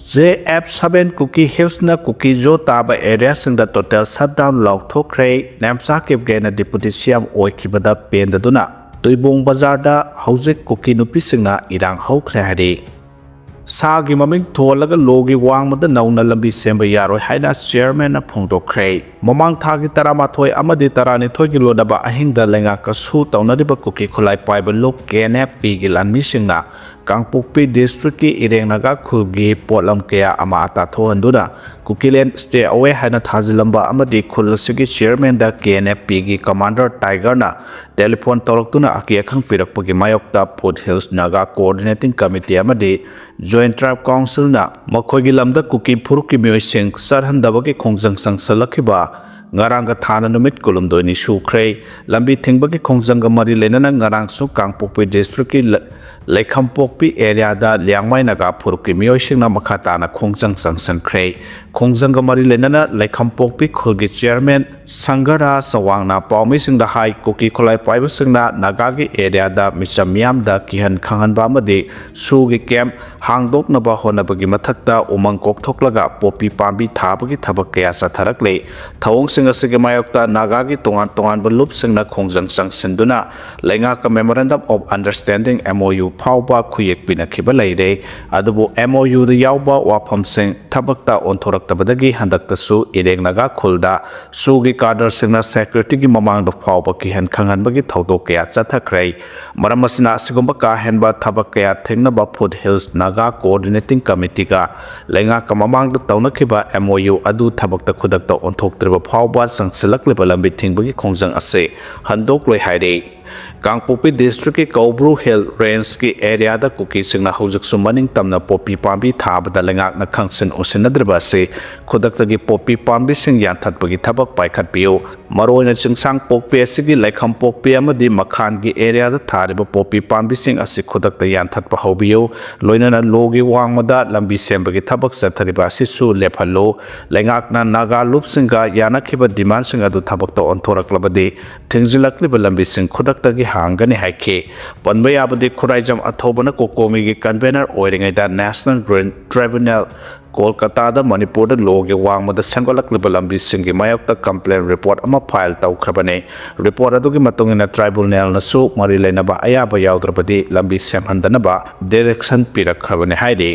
JF7 Kuki Hills na Kuki Jo taba area sing the total shutdown laokhre namsa kebge na deputy CM oikibada pendaduna Tuibong Bazar da hwgre Kuki Nupi singna Erang hwgre hari Sagi maming tholaga logi wangmada nauna lambi semba yaroi haina chairman na phongdokre mamang thagi taramathoi amadi taranithoi gi lodaba ahingda lenga kasu taunariba Kuki khulai paiba lok KNF gi lanmi singna Kangpukpi district ki Erang Naga khulgi potlam kaya ama ata thohanduna Kukilen stay away haina thazilamba amadi khulsigi chairman da KNF gi commander Tiger na telephone toroktuna akia khang pirakpagi mayokta Foothills Naga coordinating committee amadi Joint Tribe Council na makhoigi lamda Kuki phurukki myoising sarhandabagi khongjang sangsalakhiba ngaranga thana numit kulumdoi ni sukhre lambi thingbagi khongjanga mari lenana ngarang su Kangpukpi district ki Lekhampokpi area da Liangmai Naga phurukki myoising na makhata na khongjang sangsankhre khongjanga mari lenana Lekhampokpi khulgi chairman Sangara Sawangna Paumising da hai Kuki khulai paibasingna Nagagi area da Misamiam da kihan khanganba amadi sugi camp hangdoknaba honabagi mathakta umang kokthoklaga popi pambi thabagi thabak kaya satharakle thawong singa sige mayokta Nagagi tongan balup singna khongjang sangsinduna lengaka memorandum of understanding MOU phauba khuyek pinakhiba leire adubu MOU da yawba wafam sing thabakta onthoraktabadagi handakta su Erang Naga khulda sugi Kader singna security gi mamang do phauba ki hen khangan bagi thawdo kaya chathakrai maram asina sigomba ka henba thabak kaya thengna ba Foothills Naga coordinating committee ga lenga ka mamang do tawna khiba MOU adu thabakta khudakta onthoktriba phauba sangsilakliba lambi thingbagi khongjang ase handok loi haire Kangpukpi district ki Kaubru Hill range ki area da Kuki singna hwgre sumaning tamna popi pambi thabada lengak na khangsin usinadriba se khudakta gi popi pambi sing yanthatpagi thabak paikhat piu maroina chingsang pokpi asigi Lekhampokpi amadi makhan gi area da thariba popi pambi sing asi khudakta yanthatpa hobiu loinana logi wangmada lambi sembagi thabak sathariba asi su lephallo lengak na Naga lup singa yanakhiba demand sing adu thabakta onthoraklabadi thingzilakliba lambi sing khudakta gi hangani haike panba yabadi khuraijam athobana kokomi gi convener oiringai da National Green Tribunal Kolkata da Manipur da loge wangmada sengolakliba lambi singi mayokta complaint report ama file tawkhrabane report adugi matungina tribunal na su mari leinaba ayaba yawdrabadi lambi semhandanaba direction pirakhrabane haide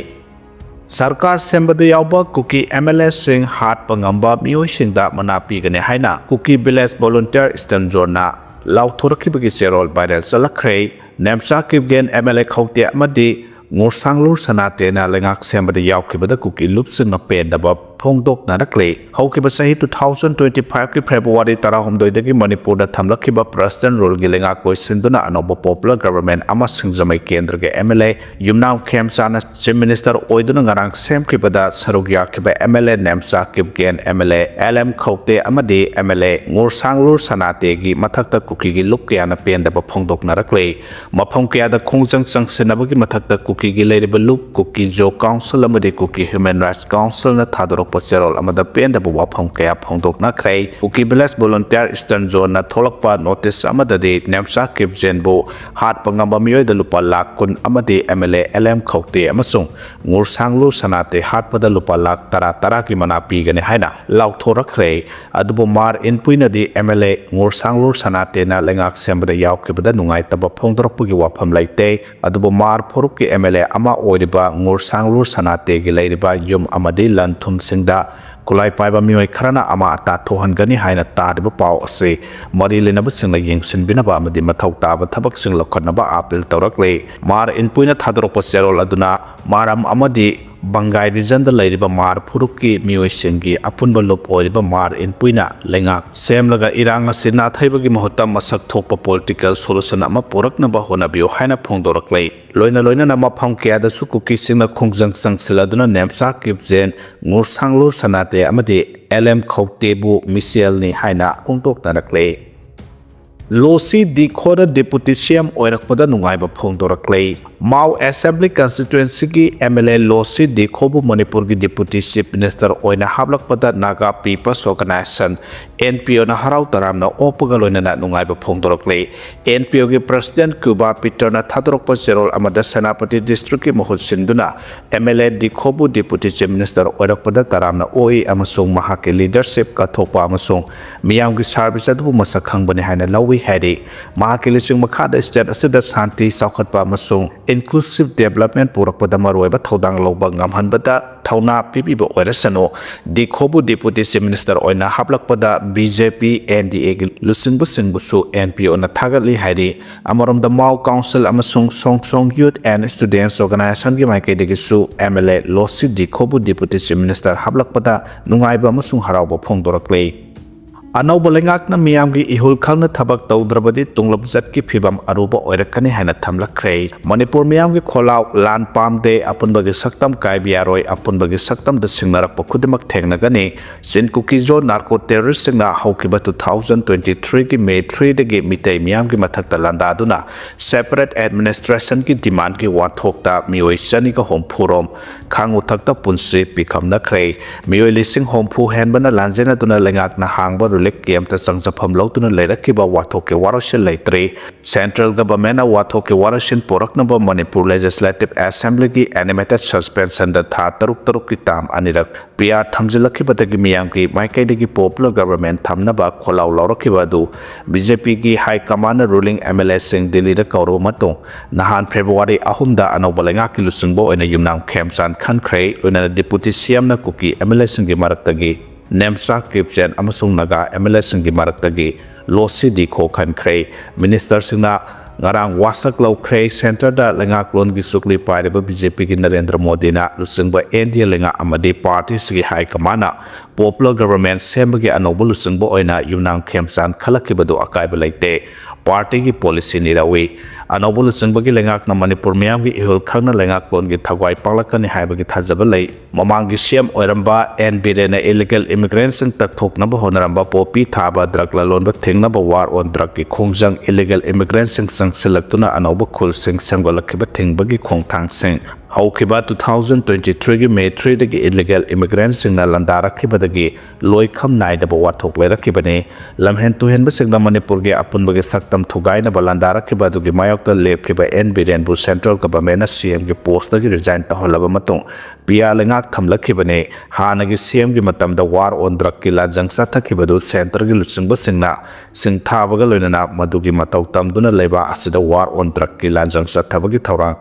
Sarkar sembadu yawba Kuki MLA sing hat pangamba myoisingda manapi gane haina Kuki village volunteer eastern zone na laokhre serol viral salakre namsa kibgen MLA khawte amadi ngursanglur sanate na lengak sembada yawkhibada Kuki lupsing na pendaba phongdok narakle hawkiba sahi 2025 ki February 16 dagi Manipur da thamlakhiba president role gi lengak loisinduna anoba popular government ama singjamai kendra ge MLA yumnaw khemsana chief minister oiduna ngarang semkhibada sarugya khiba MLA namsa kibgen MLA LM khawte amadi MLA ngursanglur sanate gi mathakta Kuki gi lupkya na pendaba phongdok narakle maphom kya da khongjang changsinaba gi mathakta Kuki gi leiriba lup Kuki Jo Council amadi Kuki Human Rights Council na thadorok Serol amada penda buwa phong kaya phongdok na kray Kuki village volunteer eastern zone na tholakpa notice amada de namsa kibjen bo hat pangamba miyoy da lupa lakh kun amadi MLA LM khawte amasung ngursanglu sanate hat pada lupa lakh tara ki manapi gane haina laokhre adubo mar inpuina de MLA ngursanglu sanate na lengak sembada yawkibada nungai taba phongdorpugi wafam laite adubo mar phoruk ki MLA ama oiriba ngursanglu sanate gi leiriba yum amadi lanthum da kulai paiba mioi kharana ama ata thohan gani haina tariba pau ase mari lenaba singla yengsin binaba amadi mathau taba thabak sing lokhanaba apil tawrakle mar inpuina thadorok serol aduna maram amadi Bangai region da leiriba mar phurukki mioi singi apunba lop oiriba mar inpuina lengak semlaga Erang asina thaibagi mahutta masak thokpa political solution ama poraknaba honabio haina phongdorakle loina na mapham kya da su Kuki singna khongjang sangsiladuna namsa kibjen ngursanglur sanate amadi LM khawte bu Michel ni haina phongdok narakle Losi dikhoda deputy CM oirakpada nungaiba phongdorakle Mau Assembly Constituency ki MLA Losi Dikhobu Manipur ki Deputy Chief Minister oina hablak pada Naga People's Organization NPO na harau taram na opagaloina na nungai ba phongdorokle NPO ki President Kuba Peter na thadorok pa serol amada Senapati District ki mohut sinduna MLA Dikhobu Deputy Chief Minister oirak pada taram na oi amasung mahaki leadership ka thopa amasung miyam ki service adu masakhang bani haina lawi haidi mahaki lising makhada state asida santi saukhat pa amasung inclusive development purakpada maroiba thodang loba ngamhanbada thauna pipiba oirasano Dikhobu Deputy Chief Minister oina hablakpada BJP NDA gi lusingbu singbusu NPO na thagatli haidi amaromda Mau Council amasung Songsong Youth and Students Organization gi maike degisu MLA Losi Dikhobu Deputy Chief Minister hablakpada nungaiba amasung harauba phongdorakle Anauba lengakna miyamgi ihul khalna thabak tawdrabadi tunglab zatki phibam aruba oirakani haina thamlakhre Manipur miyamgi kholau lan pamde apunbagi saktam kaibiaroi apunbagi saktam da singnarak pokhudimak thengnagani sin kukijo narco terrorist singna haukiba 2023 ki May 3 dagi mitei miyamgi mathakta landaduna separate administration ki demand ki wathokta mioi chani ka homphurom khangu thakta punsi pikamna khre mioi lising homphu henbana lanjena tuna lengakna hangba Kem ta sangjapam lautuna leirakiba wathoke warashin leitre Central Government a wathoke warashin poraknaba Manipur Legislative Assembly ki animated suspension da tha taruk ki tam anirak PR thamjilakibadagi miyamki maikai Popular Government thamnaba kholau laurakiba du BJP ki High Command ruling MLA sing Delhi da kauro matong nahan February 3 da anobalenga ki lusungbo ena yumnam khemchan khankhre una Deputy CM na Kuki MLA sing gi maraktagi Nemsa Kipchen amasung Naga MLA singi maraktagi Losi Dikho khankhre Minister singna ngarang wasak laokhre center da lengak lon gi sukli paireba BJP ki Narendra Modi na lusingba NDA lenga amadi party sigi high command Popular Government sembagi anobu lusingba oina yumnang khemsan khalakibadu akaiba leite party ki policy nirawi anobu lusingbagi lengak na Manipur miyam gi ihul khangna lengak lon gi thagwai paklakani haibagi thajaba lei mamangi CM oiramba NBD na illegal immigrants sing takthokna ba honaramba popi thaba drug la lon ba thingna ba war on drug ki khongjang illegal immigrants sing sangsilaktuna anobu khul sing sangolakiba thingbagi khongthang sing Haukiba 2023 gi May 3 dagi illegal immigrants sing na landarakibadagi loikham naidaba wathok lerakibani lamhen tuhen basingna Manipur gi apunbagi saktam thugaina ba landarakibadu gi mayokta lepkiba NBN bu Central Government na CM gi post dagi resign taholaba matung pia lengak thamlakibani hanagi CM gi matamda war on drug ki lanjang sathakibadu center gi luchingba singna singthabaga loinana madugi matau tamduna leba asida war on drug ki lanjang sathabagi thawrang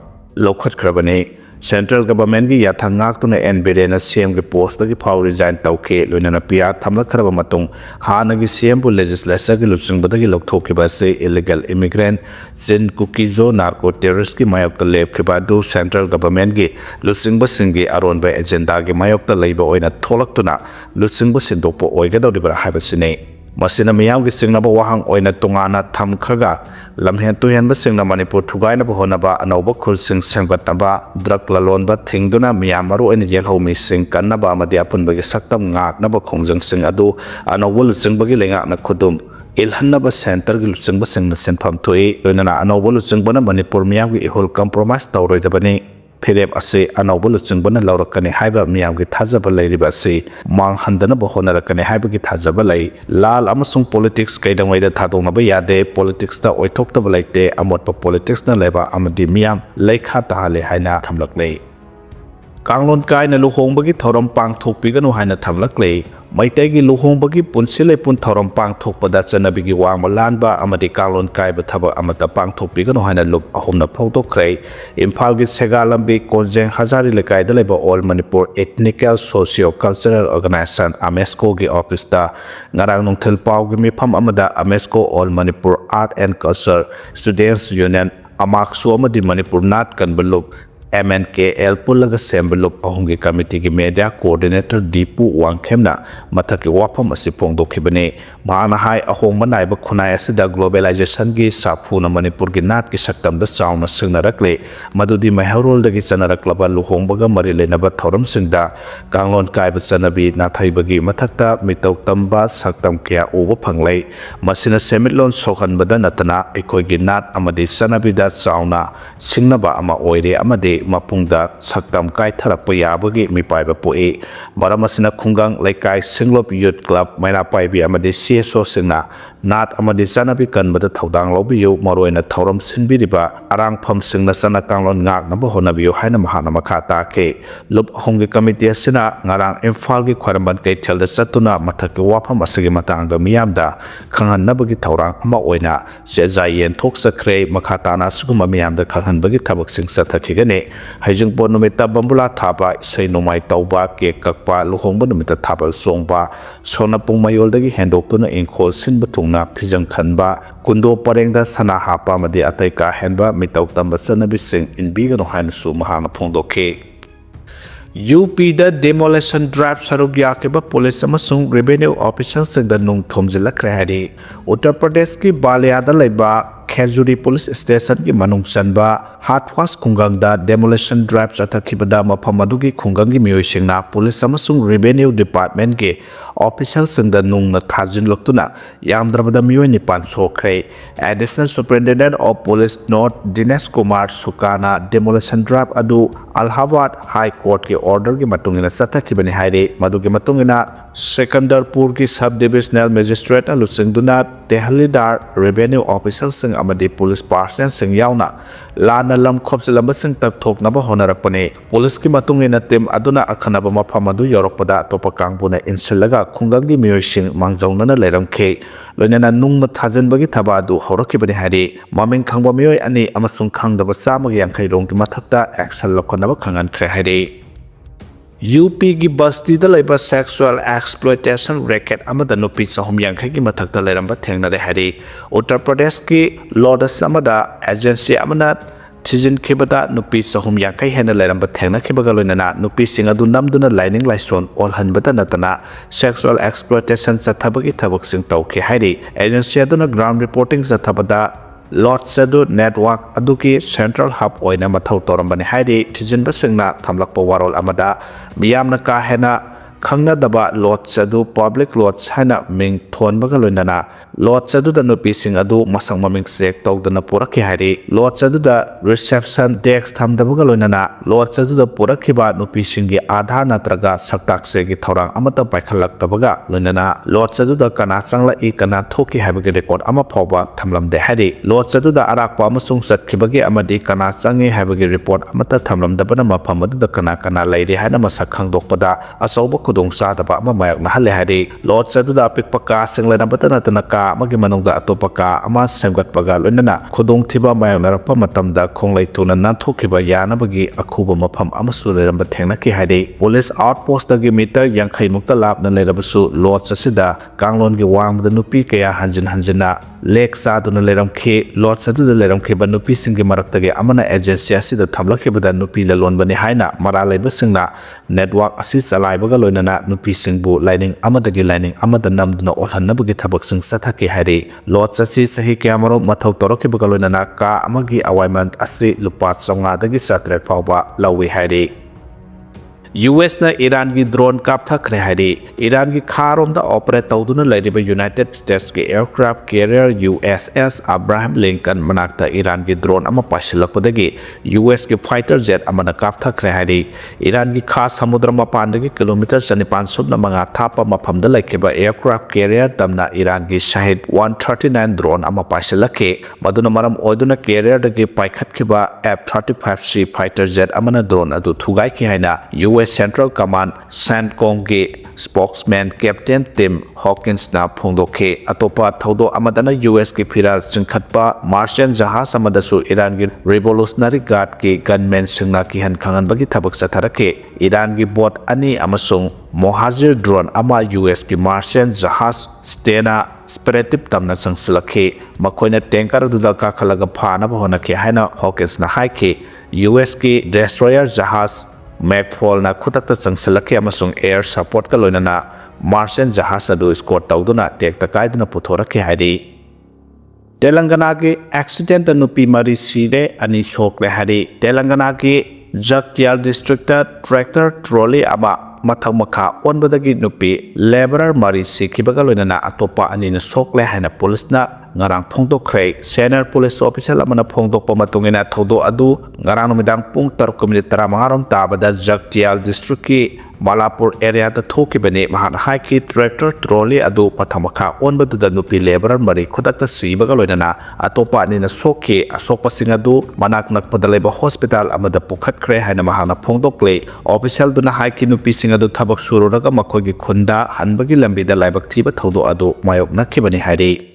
lokhat khrabani Central Government gi yathangak tuna NBD na CM gi post gi phaw resign tawke loinana PR thamla kharaba matung hanagi CM bu legislature gi luchingba gi lokthokiba se illegal immigrant sin kukizo narco terrorist gi mayokta lepkhiba du Central Government gi luchingba singi aronba agenda gi mayokta leiba oina tholaktuna luchingba sindokpo oigadawdibra haibasine masina miyam gi singnaba wahang oina tungana thamkhaga lamhen tuhenba singna Manipur thugaina ba honaba anoba khul sing sengbatnaba drug lalonba thingduna miyam maru oina yelhomi sing kannaba amadi apunbagi saktam ngaknaba khongjang sing adu anobul singbagi lenga na khudum ilhannaba center gi luchingba singna senpham thui loinana anobul singbana Manipur miyam gi ihul compromise tawroidabani Phirep ase anobul singbana laurakani haiba miyam gi thajaba leiriba ase mang handana ba honarakani haiba gi thajaba lei lal amasung politics kaidangwaida thadongna ba yade politics ta oithokta ba leite amotpa politics na leba amadi miyam leikha tahale haina thamlaklei Kanglon kai na luhongbagi thorom pangthokpiganu haina thamlaklei Maitegi luhongbagi punsilai pun thorom pangthokpada chanabigi wangma lanba amadi kanglon kai ba thaba amata pangthokpiganu haina luk ahumna phawtokkhre Imphal gi Segalambi Konjeng Hazari lekai da leba All Manipur Ethnical Socio-Cultural Organization AMESCO gi office ta ngarang nungthil paw gi mifam amada AMESCO All Manipur Art and Culture Students Union amaksu amadi Manipur Nat kan baluk MNKL पुलग सेंबलुप अहुंगी committee की media coordinator Deepu वांगखेमना मथक वाफम असी फोंदोखिबने माना हाई अहोंग नाइब खुनाय असिदा ग्लोबलाइजेशन की साफून मणिपुर की नाट की सक्तम चाउन सिंगनरकले मदुदी महरोल दगी चनरक्लब लुहोंबग मरी लेनब थौरम सिंगदा कांगलोन कायब चनबी नाथाइबगी मथक्ता मितौ तंबा सक्तम क्या उब फंगलै मसिना सेमिटलोन सोहनबदा नतना अखोइगी नाट अमदी चनबीदा चाउना सिंगनबा अमा ओइरे अमदे मपुंगदा सक्तम कायथरप याबगी मिपाइबा पोए मरम असिना खुंगांग लेकाय सिंगलोप यूथ क्लब मैना पाइबी अमदे CSO सिंगना नाट अमदे चनबी कनबदा थौदांग लौबियु मरोइना थौरम सिनबिरिबा अरांग फम सिंगना चना कांगलोन ngaknaba honabiyo haina mahana makha take lup hongi committee asina ngarang imphal gi khwaramban kaithel da satuna mathak wafam asigi matang da miyamda khanghanabagi thaurang ama oina se jayen thok sakre makha tana suguma miyamda khanghanbagi thabak sing sathakigane haijing pon numita bambula thaba sei nomai tauba ke kakpa luhongba numita thabal songba sona pungmayol dagi hendokuna ingkhol sinba thungna phijang khanba kundo parengda sana hapa madi atai ka henba mitau tamba sanabi sing inbiga no hansu mahana phongdoke UP da demolition drive saruk yakeba police amasung revenue officials sing da nung thomjilakre hari Uttar Pradesh ki Baliada laiba Khejuri police station ki manung chanba hatwas khungang da demolition drive chathakibada mafam adugi khungang gi miyoi singna police amasung revenue department ke officials sing da nung na thajin loktuna yamdrabada miyoi ni pan sokhre additional superintendent of police North Dinesh Kumar Sukana demolition drive adu Allahabad High Court ke order ki matungina chathakibani haire madugi matungina Sekandarpur ki sub divisional magistrate alusingduna Tehlidar revenue officials sing amadi police person sing yauna lana lam khopsilamba sing tak thoknaba honarakpane police ki matungina team aduna akhanaba mafam adu yorokpada topa kangbuna insilaga khungangi miyoi sing mangjawnana leiramkhe loinana nungna thajanbagi thaba adu horakibani hari maming khangba miyoi ani amasung khangdaba samagi yankhai rongki mathakta action lokhanaba khangankhre hari UP की बस्ती दा लेबा sexual exploitation racket amada nupi sahum yankhai की मथक्ता लेरंबा थेंगनरे हरि उत्तर प्रदेश की लॉडस amada agency amana thijin khibada nupi sahum yankhai hena लेरंबा थेंगना खिबगा लोइनाना nupi sing adu namduna lining laison all hanbada natana sexual exploitation chathabagi thabak sing tawkhe hरि agency aduna ground reporting chathabada Lots adu network aduki central hub oina mathau torambani haidi thijinba singna thamlakpa warol amada miyamna ka hena khangna daba lots adu public lots haina ming thonbaga loinana lots adu da nupi sing adu masang maming sek tawdana purakhi haidi lots adu da reception desk thamdabaga loinana lots adu da purakhiba nupi singi aadhar natraga saktak se gi thorang amata paikhalak tabaga loinana lots adu da kana changla I kana thoki habagi record ama phoba thamlamde haidi lots adu da arakpa amasung satkibagi amadi kana changi habagi report amata thamlamdabana mafam adu da kana leire haina masak khangdokpada asauba khudong sadaba ama mayak na hale hari lots adu da pikpa ka single nabata natana ka magi manungda atopa ka ama semgat paga loinana khudong thiba mayak narapa matamda khonglai tuna nanthokiba yanabagi akhuba mafam amasu leramba thengna ki hari police outpost dagi meter yankhai mukta labna lerabasu lots asida kanglon gi wangda nupi kaya hanjina lek saduna leramkhe lots adu da leramkhe ba nupi singi maraktage amana agency asida thamlakhibada nupi la lonbani haina mara leiba singna network asi chalaibaga loinana nupi singbu lining amadagi lining amada namduna olhannabagi thabak sing sathaki hari lots asi sahi kyamaro mathau torokibaga loinana ka amagi awaiman asi lupa songa dagi satret pawba lawi hari US na Iran ki drone kapthakre hari Iran ki kharom da operate tawduna lairiba United States ki aircraft carrier USS Abraham Lincoln manakta Iran ki drone ama pasilakpadagi US ki fighter jet amana kapthakre hari Iran ki kha samudra mapandagi kilometer 500 na manga thapa mafamda laikiba aircraft carrier tamna Iran ki Shahid 139 drone ama pasilakhe maduna maram oiduna carrier dagi paikhatkiba F-35C fighter jet amana drone adu thugai ki haina US Central Command CENTCOM ki spokesman Captain Tim Hawkins na phongdokhe atopa thaudo amadana US ki phirar chingkhatpa Martian jahaz amadasu Iran ki Revolutionary Guard ki gunmen singna ki han khangan bagi thabak satharakhe Iran ki bot ani amasung Mohajir drone ama US ki Martian jahaz Stena Sperative tamna sangsilakhe makoina tanker dudal ka khalaga phana bahona ke haina Hawkins na haike US ki destroyer jahaz Macfall na khutakta changsalaki amasung air support ka loinana Martian jahaz adu escort tawduna tekta kaiduna puthoraki hairi Telangana ki accident Nupi mari sire ani sokle hari Telangana ki Jagtial district tractor trolley ama mathang makha onbadagi Nupi laborer mari sikhibaga loinana atopa ani na sokle haina police na ngarang phongdokkhre senior police officer amana phongdokpa matungina thodo adu ngarang numidang pung 3:35 rom tabada Jagtial district ki Manipur area da thokibani mahan haiki tractor trolley adu pathamaka onbadu Nupi laborer mari khutakta sibaga loinana atopa ani na sokhi asokpa singadu manak nakpada leba hospital amada pukhatkhre haina mahana phongdokle official duna haiki Nupi singadu thabak sururaga makhogi khunda hanbagi lambi da laibak thiba thodo adu mayok nakhibani hairi